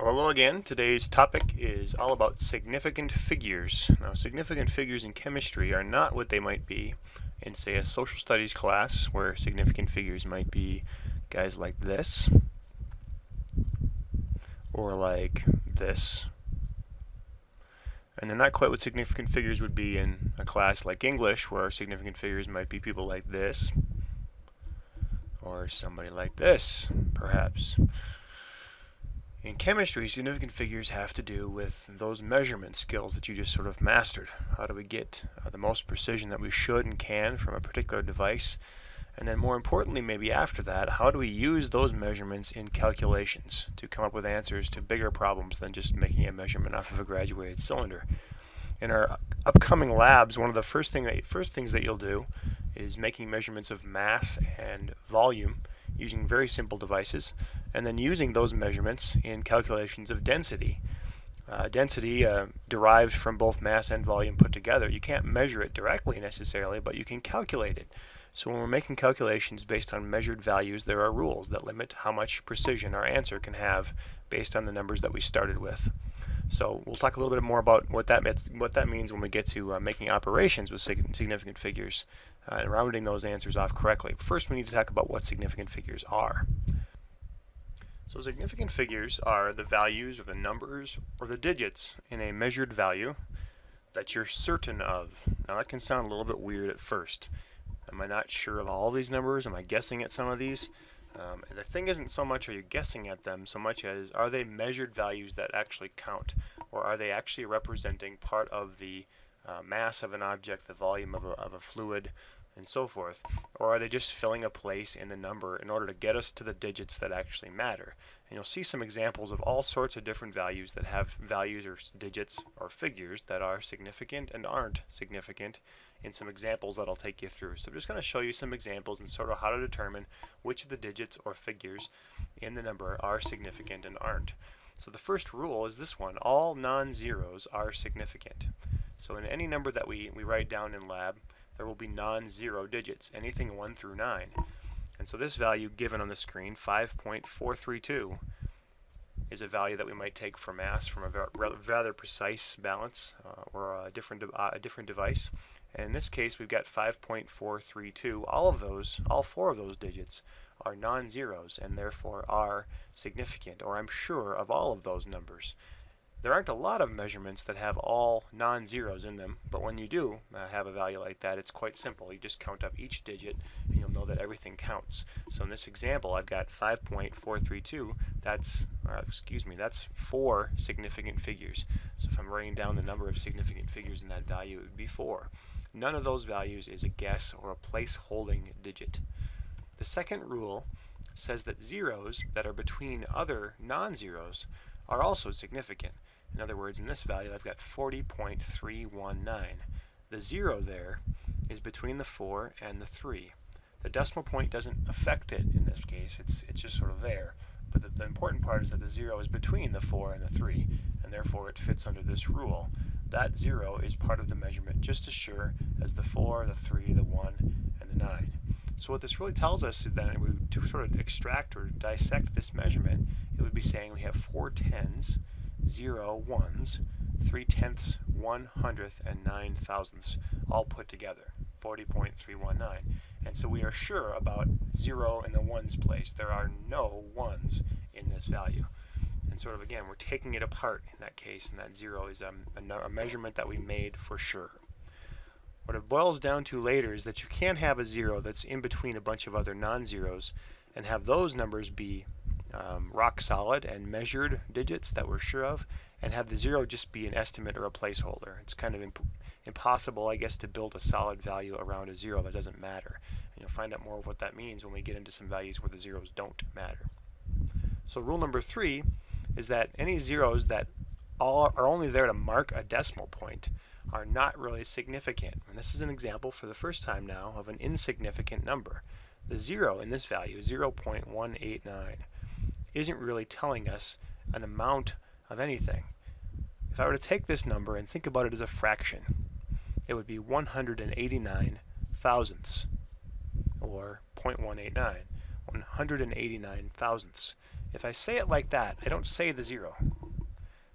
Hello again. Today's topic is all about significant figures. Now, significant figures in chemistry are not what they might be in, say, a social studies class, where significant figures might be guys like this, or like this. And they're not quite what significant figures would be in a class like English, where significant figures might be people like this, or somebody like this, perhaps. In chemistry, significant figures have to do with those measurement skills that you just sort of mastered. How do we get the most precision that we should and can from a particular device? And then more importantly, maybe after that, how do we use those measurements in calculations to come up with answers to bigger problems than just making a measurement off of a graduated cylinder? In our upcoming labs, one of the first things that you'll do is making measurements of mass and volume using very simple devices, and then using those measurements in calculations of density. Density derived from both mass and volume put together. You can't measure it directly necessarily, but you can calculate it. So when we're making calculations based on measured values, there are rules that limit how much precision our answer can have based on the numbers that we started with. So we'll talk a little bit more about what that means when we get to making operations with significant figures and rounding those answers off correctly. First, we need to talk about what significant figures are. So significant figures are the values or the numbers or the digits in a measured value that you're certain of. Now that can sound a little bit weird at first. Am I not sure of all these numbers? Am I guessing at some of these? And the thing isn't so much are you guessing at them so much as are they measured values that actually count, or are they actually representing part of the mass of an object, the volume of a fluid, and so forth, or are they just filling a place in the number in order to get us to the digits that actually matter? And you'll see some examples of all sorts of different values that have values or digits or figures that are significant and aren't significant in some examples that I'll take you through. So I'm just going to show you some examples and sort of how to determine which of the digits or figures in the number are significant and aren't. So the first rule is this one: all non-zeros are significant. So in any number that we write down in lab, there will be non-zero digits, anything 1 through 9. And so this value given on the screen, 5.432, is a value that we might take for mass from a rather precise balance or a different device. And in this case, we've got 5.432. All four of those digits are non-zeros and therefore are significant, or I'm sure of all of those numbers. There aren't a lot of measurements that have all non-zeros in them, but when you do have a value like that, it's quite simple. You just count up each digit and you'll know that everything counts. So in this example, I've got 5.432. That's 4 significant figures. So if I'm writing down the number of significant figures in that value, it would be 4. None of those values is a guess or a place-holding digit. The second rule says that zeros that are between other non-zeros are also significant. In other words, in this value, I've got 40.319. The 0 there is between the 4 and the 3. The decimal point doesn't affect it in this case. It's just sort of there. But the important part is that the 0 is between the 4 and the 3, and therefore it fits under this rule. That 0 is part of the measurement just as sure as the 4, the 3, the 1, and the 9. So what this really tells us is that to sort of extract or dissect this measurement, it would be saying we have 4 tens, 0 ones, 3 tenths, 1 hundredth, and 9 thousandths all put together, 40.319. And so we are sure about 0 in the ones place. There are no ones in this value. And sort of again, we're taking it apart in that case, and that 0 is a measurement that we made for sure. What it boils down to later is that you can't have a 0 that's in between a bunch of other non-zeros and have those numbers be rock solid and measured digits that we're sure of, and have the 0 just be an estimate or a placeholder. It's kind of impossible, I guess, to build a solid value around a 0 that doesn't matter. And you'll find out more of what that means when we get into some values where the zeros don't matter. So rule number 3 is that any zeros that are only there to mark a decimal point are not really significant. And this is an example for the first time now of an insignificant number. The 0 in this value, 0.189, isn't really telling us an amount of anything. If I were to take this number and think about it as a fraction, it would be 189 thousandths, or 0.189, 189 thousandths. If I say it like that, I don't say the 0.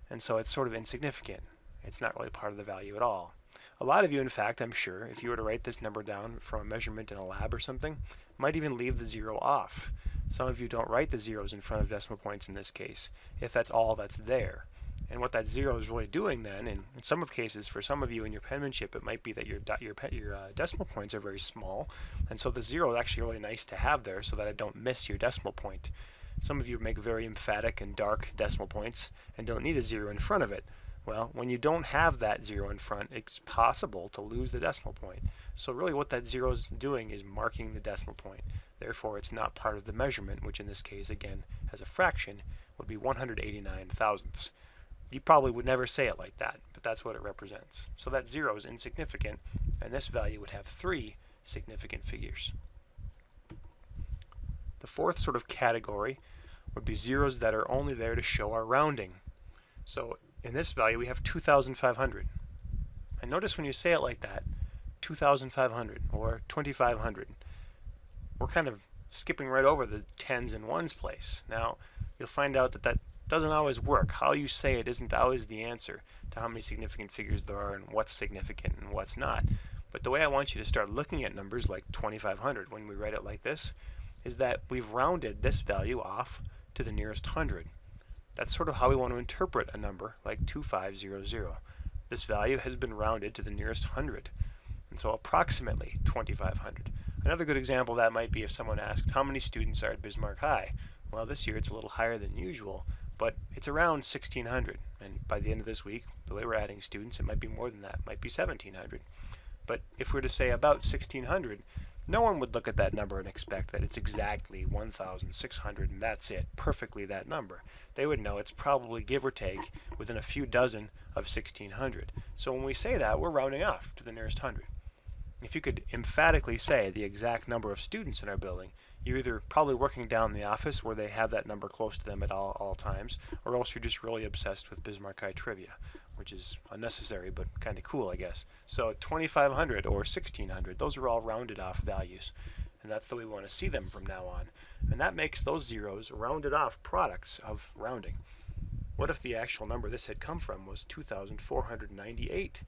and so it's sort of insignificant. It's not really part of the value at all. A lot of you, in fact, I'm sure, if you were to write this number down from a measurement in a lab or something, might even leave the 0 off. Some of you don't write the zeros in front of decimal points in this case, if that's all that's there. And what that 0 is really doing then, and in some of cases, for some of you in your penmanship, it might be that your decimal points are very small, and so the 0 is actually really nice to have there so that I don't miss your decimal point. Some of you make very emphatic and dark decimal points and don't need a 0 in front of it. Well, when you don't have that 0 in front, it's possible to lose the decimal point. So really what that 0 is doing is marking the decimal point. Therefore, it's not part of the measurement, which in this case, again, as a fraction, would be 189 thousandths. You probably would never say it like that, but that's what it represents. So that 0 is insignificant, and this value would have 3 significant figures. The fourth sort of category would be zeros that are only there to show our rounding. So in this value, we have 2,500. And notice when you say it like that, 2,500 or 2,500, we're kind of skipping right over the tens and ones place. Now, you'll find out that that doesn't always work. How you say it isn't always the answer to how many significant figures there are and what's significant and what's not. But the way I want you to start looking at numbers like 2,500 when we write it like this is that we've rounded this value off to the nearest hundred. That's sort of how we want to interpret a number like 2500. This value has been rounded to the nearest hundred, and so approximately 2,500. Another good example of that might be if someone asked, how many students are at Bismarck High? Well, this year it's a little higher than usual, but it's around 1,600. And by the end of this week, the way we're adding students, it might be more than that. It might be 1,700. But if we were to say about 1,600, no one would look at that number and expect that it's exactly 1,600 and that's it, perfectly that number. They would know it's probably, give or take, within a few dozen of 1,600. So when we say that, we're rounding off to the nearest hundred. If you could emphatically say the exact number of students in our building, you're either probably working down in the office where they have that number close to them at all times, or else you're just really obsessed with Bismarck High trivia, which is unnecessary but kind of cool, I guess. So 2,500 or 1,600, those are all rounded off values, and that's the way we want to see them from now on. And that makes those zeros rounded off products of rounding. What if the actual number this had come from was 2,498?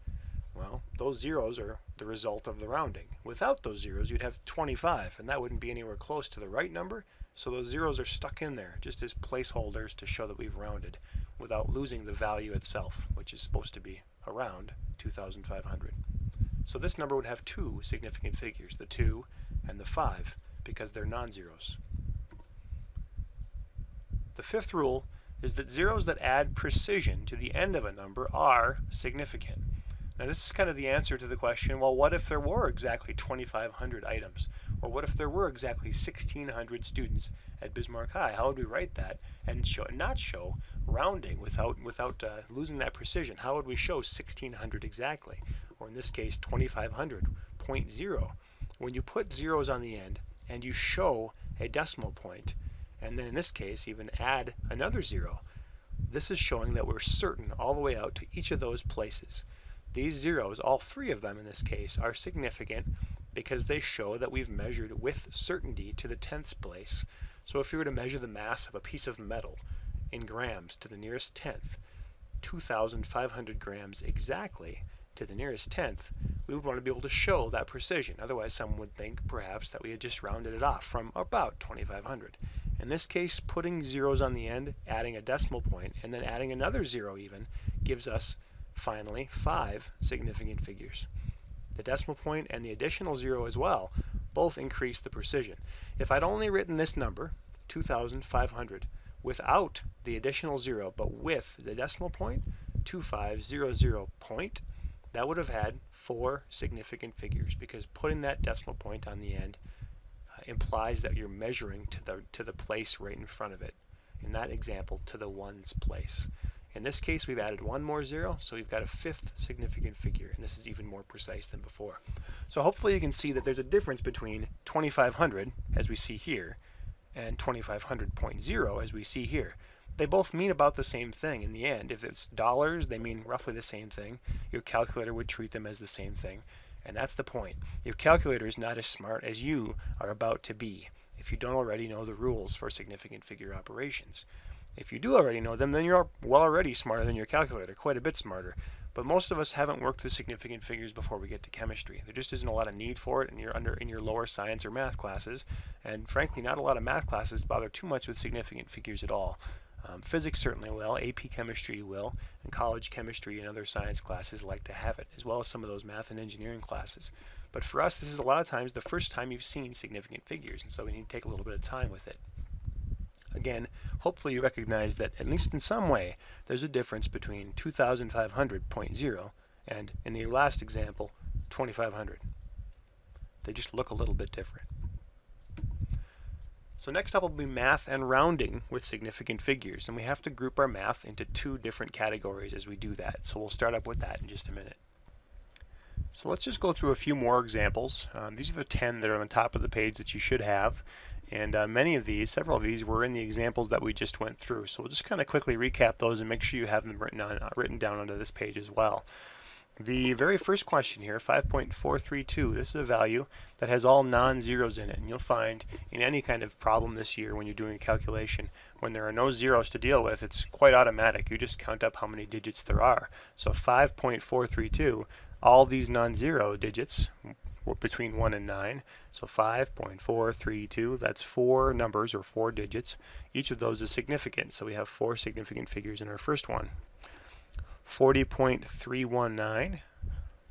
Well, those zeros are the result of the rounding. Without those zeros, you'd have 25, and that wouldn't be anywhere close to the right number, so those zeros are stuck in there just as placeholders to show that we've rounded without losing the value itself, which is supposed to be around 2,500. So this number would have 2 significant figures, the 2 and the 5, because they're non-zeros. The fifth rule is that zeros that add precision to the end of a number are significant. Now this is kind of the answer to the question, well, what if there were exactly 2,500 items? Or what if there were exactly 1,600 students at Bismarck High? How would we write that and not show rounding without losing that precision? How would we show 1,600 exactly? Or in this case, 2,500.0. When you put zeros on the end and you show a decimal point, and then in this case even add another 0, this is showing that we're certain all the way out to each of those places. These zeros, all 3 of them in this case, are significant because they show that we've measured with certainty to the tenths place. So if we were to measure the mass of a piece of metal in grams to the nearest tenth, 2,500 grams exactly to the nearest tenth, we would want to be able to show that precision. Otherwise, someone would think perhaps that we had just rounded it off from about 2,500. In this case, putting zeros on the end, adding a decimal point, and then adding another 0 even, gives us finally 5 significant figures. The decimal point and the additional 0 as well both increase the precision. If I'd only written this number, 2,500, without the additional 0 but with the decimal point, 2500 point, that would have had 4 significant figures because putting that decimal point on the end implies that you're measuring to the place right in front of it. In that example, to the ones place. In this case, we've added 1 more 0, so we've got a 5th significant figure, and this is even more precise than before. So hopefully you can see that there's a difference between 2,500, as we see here, and 2,500.0, as we see here. They both mean about the same thing in the end. If it's dollars, they mean roughly the same thing. Your calculator would treat them as the same thing, and that's the point. Your calculator is not as smart as you are about to be if you don't already know the rules for significant figure operations. If you do already know them, then you're well already smarter than your calculator, quite a bit smarter. But most of us haven't worked with significant figures before we get to chemistry. There just isn't a lot of need for it in your lower science or math classes, and frankly, not a lot of math classes bother too much with significant figures at all. Physics certainly will, AP chemistry will, and college chemistry and other science classes like to have it, as well as some of those math and engineering classes. But for us, this is a lot of times the first time you've seen significant figures, and so we need to take a little bit of time with it. Again, hopefully you recognize that at least in some way, there's a difference between 2500.0 and, in the last example, 2500. They just look a little bit different. So next up will be math and rounding with significant figures, and we have to group our math into two different categories as we do that. So we'll start up with that in just a minute. So let's just go through a few more examples. These are the 10 that are on the top of the page that you should have, and several of these were in the examples that we just went through. So we'll just kind of quickly recap those and make sure you have them written down onto this page as well. The very first question here, 5.432, this is a value that has all non-zeros in it. And you'll find in any kind of problem this year when you're doing a calculation, when there are no zeros to deal with, it's quite automatic. You just count up how many digits there are. So 5.432, all these non-zero digits were between 1 and 9. So 5.432, that's 4 numbers or 4 digits. Each of those is significant. So we have 4 significant figures in our first one. 40.319,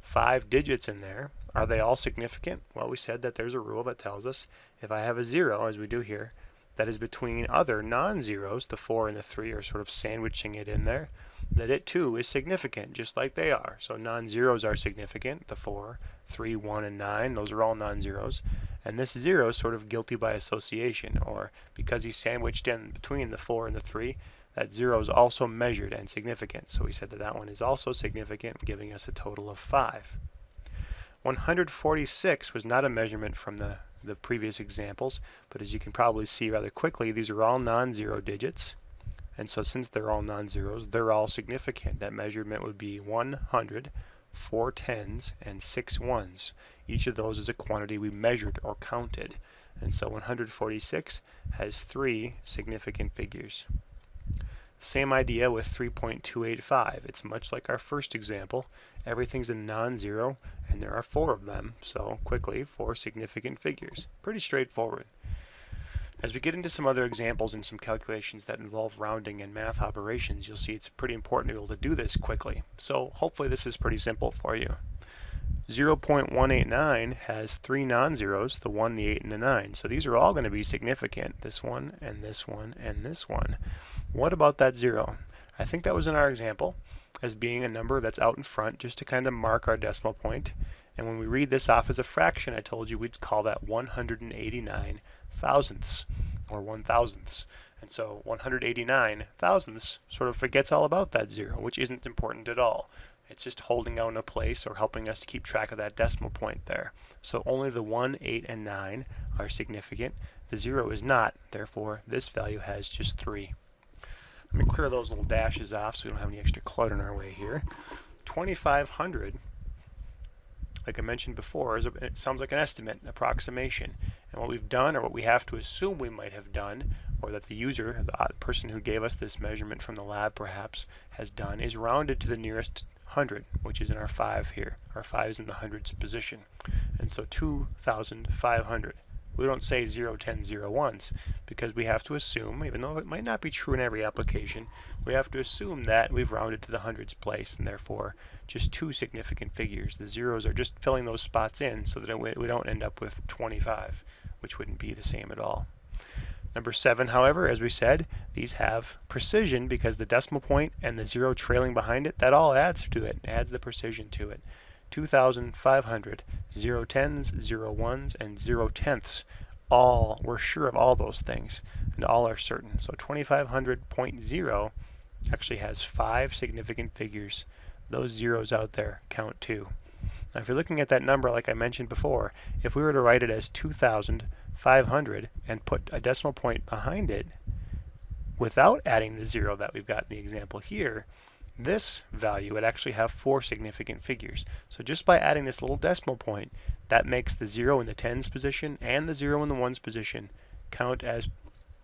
5 digits in there. Are they all significant? Well, we said that there's a rule that tells us if I have a 0, as we do here, that is between other non-zeros, the 4 and the 3 are sort of sandwiching it in there, that it too is significant, just like they are. So non-zeros are significant, the 4, 3, 1, and 9, those are all non-zeros. And this 0 is sort of guilty by association, or because he's sandwiched in between the 4 and the 3, that 0 is also measured and significant. So we said that that one is also significant, giving us a total of 5. 146 was not a measurement from the previous examples, but as you can probably see rather quickly, these are all non-zero digits. And so since they're all non-zeros, they're all significant. That measurement would be 100, 4 tens, and 6 ones. Each of those is a quantity we measured or counted. And so 146 has 3 significant figures. Same idea with 3.285. It's much like our first example. Everything's a non-zero, and there are 4 of them. So quickly, 4 significant figures. Pretty straightforward. As we get into some other examples and some calculations that involve rounding and math operations, you'll see it's pretty important to be able to do this quickly. So hopefully this is pretty simple for you. 0.189 has 3 non-zeros, the 1, the 8, and the 9. So these are all going to be significant, this one, and this one, and this one. What about that 0? I think that was in our example as being a number that's out in front just to kind of mark our decimal point. And when we read this off as a fraction, I told you we'd call that 189 thousandths, or 1,000ths. And so 189 thousandths sort of forgets all about that 0, which isn't important at all. It's just holding out in a place or helping us to keep track of that decimal point there. So only the 1, 8, and 9 are significant. The 0 is not. Therefore, this value has just 3. Let me clear those little dashes off so we don't have any extra clutter in our way here. 2,500, like I mentioned before, it sounds like an estimate, an approximation. And what we've done, or what we have to assume we might have done, or that the user, the person who gave us this measurement from the lab perhaps, has done, is rounded to the nearest 100, which is in our 5 here. Our 5 is in the hundreds position. And so 2,500. We don't say 0, 10, 0, 1s because we have to assume, even though it might not be true in every application, we have to assume that we've rounded to the hundreds place, and therefore just 2 significant figures. The zeros are just filling those spots in so that we don't end up with 25, which wouldn't be the same at all. Number 7, however, as we said, these have precision because the decimal point and the 0 trailing behind it, that all adds to it, adds the precision to it. 2,500, 0 tens, 0 ones, and 0 tenths. All, we're sure of all those things, and all are certain. So 2,500.0 actually has 5 significant figures. Those zeros out there count too. Now if you're looking at that number like I mentioned before, if we were to write it as 2,500 and put a decimal point behind it without adding the 0 that we've got in the example here, this value would actually have 4 significant figures. So just by adding this little decimal point, that makes the 0 in the tens position and the 0 in the ones position count as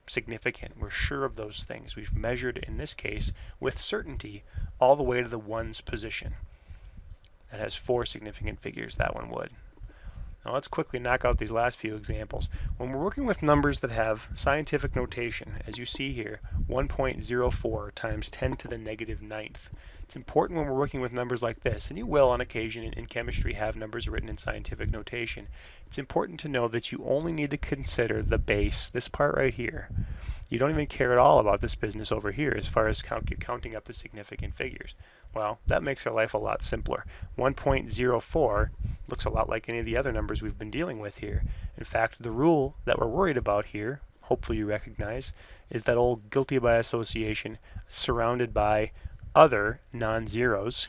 significant. We're sure of those things. We've measured, in this case, with certainty, all the way to the ones position. That has 4 significant figures, that one would. Now let's quickly knock out these last few examples. When we're working with numbers that have scientific notation, as you see here, 1.04 times 10 to the negative ninth. It's important when we're working with numbers like this, and you will on occasion in chemistry have numbers written in scientific notation. It's important to know that you only need to consider the base, this part right here. You don't even care at all about this business over here as far as counting up the significant figures. Well, that makes our life a lot simpler. 1.04 looks a lot like any of the other numbers we've been dealing with here. In fact, the rule that we're worried about here, hopefully you recognize, is that old guilty by association surrounded by other non-zeros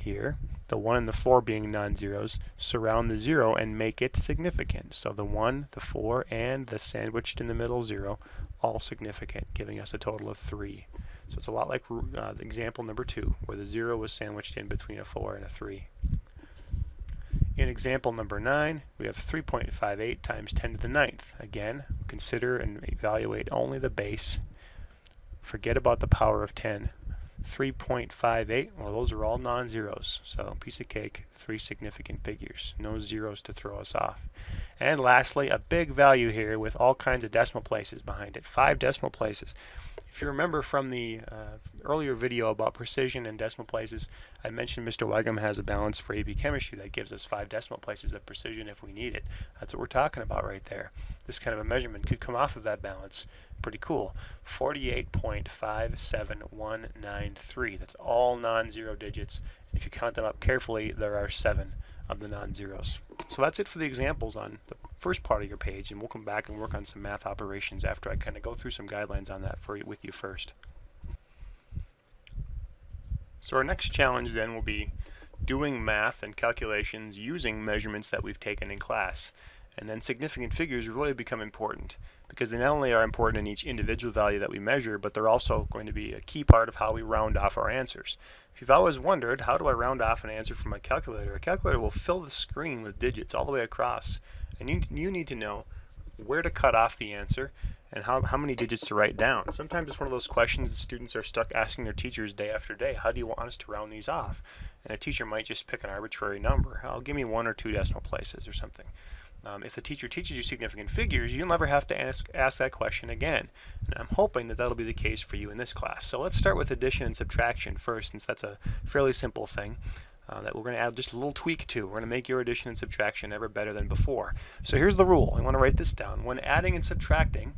here. The 1 and the 4 being non-zeros, surround the 0 and make it significant. So the 1, the 4, and the sandwiched in the middle 0, all significant, giving us a total of 3. So it's a lot like example number 2, where the 0 was sandwiched in between a 4 and a 3. In example number 9, we have 3.58 times 10 to the ninth. Again, consider and evaluate only the base. Forget about the power of 10. 3.58, well, those are all non-zeros, so piece of cake, 3 significant figures, no zeros to throw us off. And lastly, a big value here with all kinds of decimal places behind it, 5 decimal places. If you remember from the earlier video about precision and decimal places, I mentioned Mr. Weigum has a balance for AP Chemistry that gives us 5 decimal places of precision if we need it. That's what we're talking about right there. This kind of a measurement could come off of that balance. Pretty cool. 48.57193. That's all non-zero digits. And if you count them up carefully, there are 7 of the non-zeros. So that's it for the examples on the first part of your page, and we'll come back and work on some math operations after I kind of go through some guidelines on that with you first. So our next challenge then will be doing math and calculations using measurements that we've taken in class. And then significant figures really become important because they not only are important in each individual value that we measure, but they're also going to be a key part of how we round off our answers. If you've always wondered, how do I round off an answer from a calculator? A calculator will fill the screen with digits all the way across, and you need to know where to cut off the answer and how many digits to write down. Sometimes it's one of those questions that students are stuck asking their teachers day after day. How do you want us to round these off? And a teacher might just pick an arbitrary number. Give me 1 or 2 decimal places or something. If the teacher teaches you significant figures, you'll never have to ask that question again. And I'm hoping that that'll be the case for you in this class. So let's start with addition and subtraction first, since that's a fairly simple thing that we're going to add just a little tweak to. We're going to make your addition and subtraction ever better than before. So here's the rule. I want to write this down. When adding and subtracting,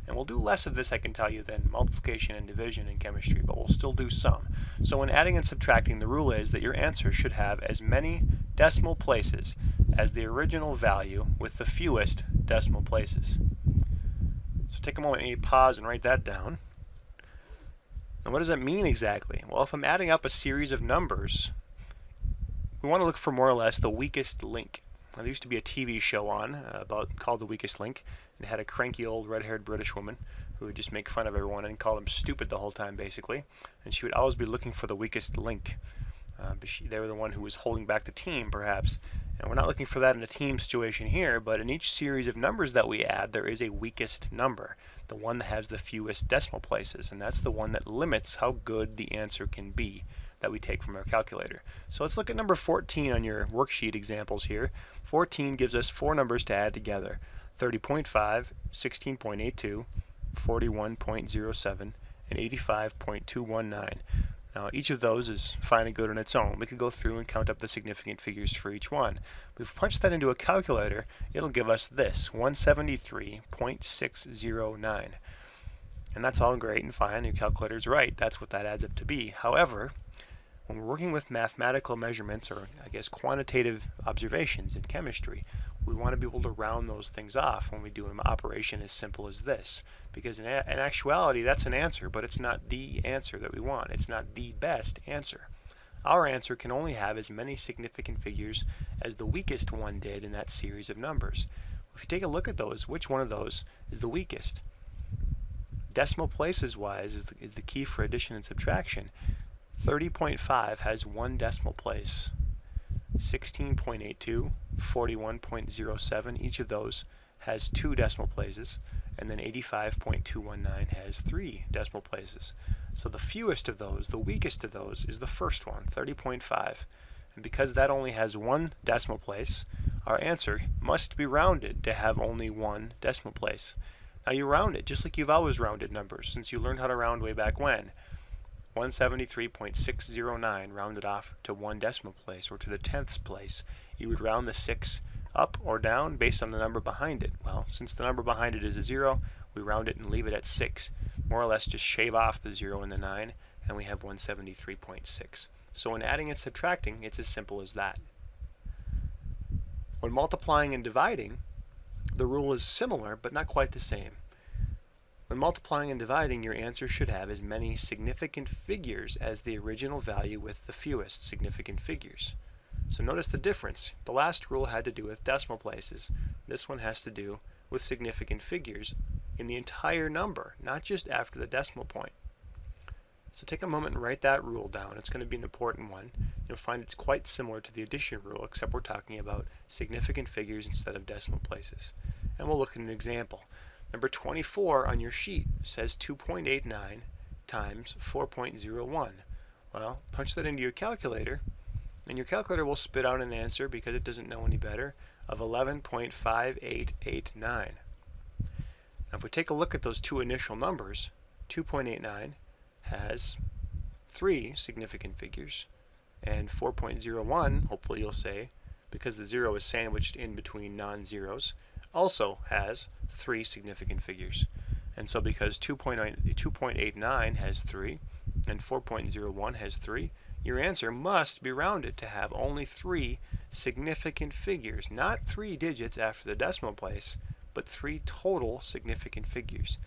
and we'll do less of this, I can tell you, than multiplication and division in chemistry, but we'll still do some. So when adding and subtracting, the rule is that your answer should have as many decimal places as the original value with the fewest decimal places. So take a moment, maybe pause and write that down. And what does that mean exactly? Well, if I'm adding up a series of numbers, we want to look for more or less the weakest link. Now, there used to be a TV show on called The Weakest Link. It had a cranky old red-haired British woman who would just make fun of everyone and call them stupid the whole time, basically. And she would always be looking for the weakest link. But they were the one who was holding back the team, perhaps. And we're not looking for that in a team situation here, but in each series of numbers that we add, there is a weakest number, the one that has the fewest decimal places, and that's the one that limits how good the answer can be that we take from our calculator. So let's look at number 14 on your worksheet examples here. 14 gives us 4 numbers to add together: 30.5, 16.82, 41.07, and 85.219. Now, each of those is fine and good on its own. We could go through and count up the significant figures for each one. If we punch that into a calculator, it'll give us this, 173.609. And that's all great and fine. Your calculator's right. That's what that adds up to be. However, when we're working with mathematical measurements, or I guess quantitative observations in chemistry, we want to be able to round those things off when we do an operation as simple as this. Because in actuality, that's an answer, but it's not the answer that we want. It's not the best answer. Our answer can only have as many significant figures as the weakest one did in that series of numbers. If you take a look at those, which one of those is the weakest? Decimal places wise is the key for addition and subtraction. 30.5 has 1 decimal place. 16.82, 41.07, each of those has 2 decimal places, and then 85.219 has 3 decimal places. So the fewest of those, the weakest of those, is the first one, 30.5. And because that only has 1 decimal place, our answer must be rounded to have only 1 decimal place. Now you round it just like you've always rounded numbers since you learned how to round way back when. 173.609 rounded off to 1 decimal place or to the 10th place. You would round the 6 up or down based on the number behind it. Well, since the number behind it is a 0, we round it and leave it at 6. More or less just shave off the 0 and the 9, and we have 173.6. So when adding and subtracting, it's as simple as that. When multiplying and dividing, the rule is similar but not quite the same. When multiplying and dividing, your answer should have as many significant figures as the original value with the fewest significant figures. So notice the difference. The last rule had to do with decimal places. This one has to do with significant figures in the entire number, not just after the decimal point. So take a moment and write that rule down. It's going to be an important one. You'll find it's quite similar to the addition rule, except we're talking about significant figures instead of decimal places. And we'll look at an example. Number 24 on your sheet says 2.89 times 4.01. Well, punch that into your calculator, and your calculator will spit out an answer, because it doesn't know any better, of 11.5889. Now if we take a look at those two initial numbers, 2.89 has 3 significant figures, and 4.01, hopefully you'll say, because the 0 is sandwiched in between non-zeros, also has 3 significant figures. And so because 2.89 has 3 and 4.01 has 3, your answer must be rounded to have only 3 significant figures, not 3 digits after the decimal place, but 3 total significant figures.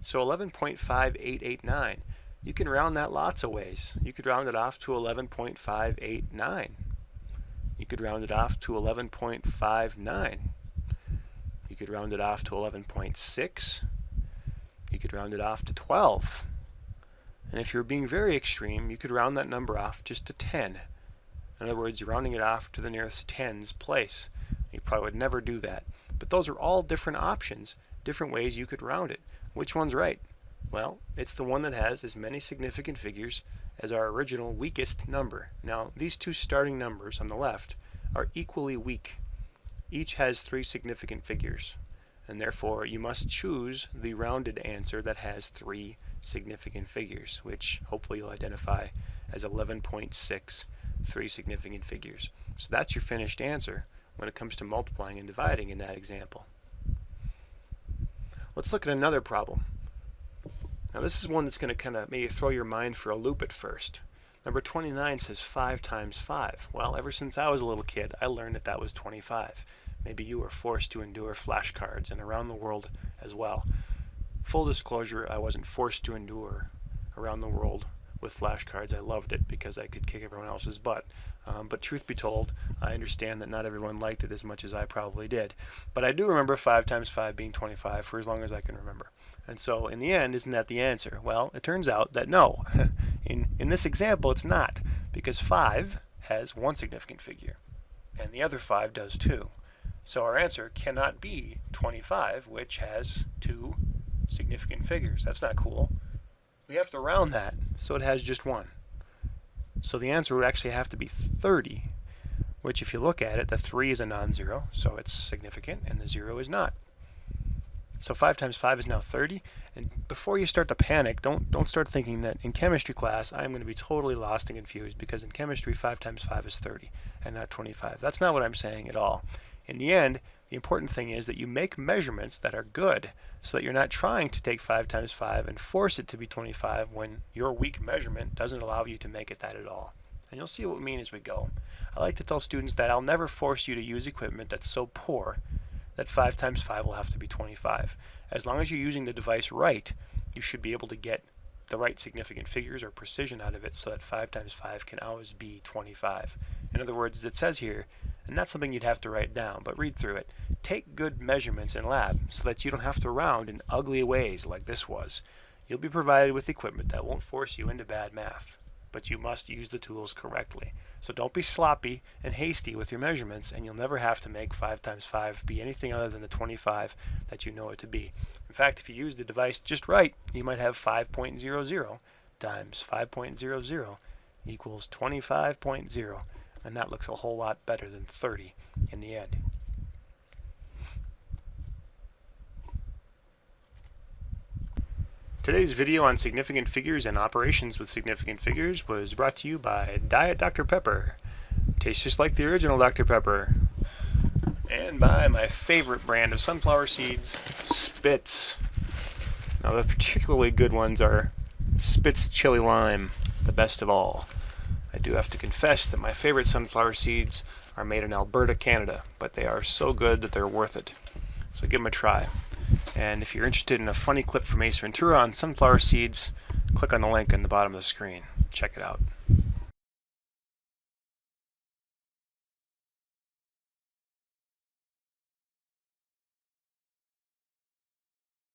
So 11.5889, you can round that lots of ways. You could round it off to 11.589. You could round it off to 11.59. You could round it off to 11.6. You could round it off to 12. And if you're being very extreme, you could round that number off just to 10. In other words, you're rounding it off to the nearest tens place. You probably would never do that. But those are all different options, different ways you could round it. Which one's right? Well, it's the one that has as many significant figures as our original weakest number. Now, these two starting numbers on the left are equally weak. Each has 3 significant figures, and therefore you must choose the rounded answer that has 3 significant figures, which hopefully you'll identify as 11.6, 3 significant figures. So that's your finished answer when it comes to multiplying and dividing in that example. Let's look at another problem. Now this is one that's going to kind of maybe throw your mind for a loop at first. Number 29 says 5 times 5. Well, ever since I was a little kid, I learned that that was 25. Maybe you were forced to endure flashcards, and around the world as well. Full disclosure, I wasn't forced to endure around the world with flashcards. I loved it because I could kick everyone else's butt. But truth be told, I understand that not everyone liked it as much as I probably did. But I do remember 5 times 5 being 25 for as long as I can remember. And so in the end, isn't that the answer? Well, it turns out that no. In this example, it's not, because 5 has 1 significant figure, and the other 5 does too. So our answer cannot be 25, which has 2 significant figures. That's not cool. We have to round that so it has just 1. So the answer would actually have to be 30, which if you look at it, the 3 is a non-zero, so it's significant, and the 0 is not. So 5 times 5 is now 30, and before you start to panic, don't start thinking that in chemistry class I'm going to be totally lost and confused, because in chemistry 5 times 5 is 30 and not 25. That's not what I'm saying at all. In the end, the important thing is that you make measurements that are good, so that you're not trying to take 5 times 5 and force it to be 25 when your weak measurement doesn't allow you to make it that at all. And you'll see what we mean as we go. I like to tell students that I'll never force you to use equipment that's so poor that 5 times 5 will have to be 25. As long as you're using the device right, you should be able to get the right significant figures or precision out of it so that 5 times 5 can always be 25. In other words, as it says here, and that's something you'd have to write down, but read through it. Take good measurements in lab so that you don't have to round in ugly ways like this was. You'll be provided with equipment that won't force you into bad math. but you must use the tools correctly. So don't be sloppy and hasty with your measurements, and you'll never have to make 5 times 5 be anything other than the 25 that you know it to be. In fact, if you use the device just right, you might have 5.00 times 5.00 equals 25.0, and that looks a whole lot better than 30 in the end. Today's video on significant figures and operations with significant figures was brought to you by Diet Dr. Pepper. Tastes just like the original Dr. Pepper. And by my favorite brand of sunflower seeds, Spitz. Now the particularly good ones are Spitz Chili Lime, the best of all. I do have to confess that my favorite sunflower seeds are made in Alberta, Canada, but they are so good that they're worth it. So give them a try. And if you're interested in a funny clip from Ace Ventura on sunflower seeds, click on the link in the bottom of the screen. Check it out.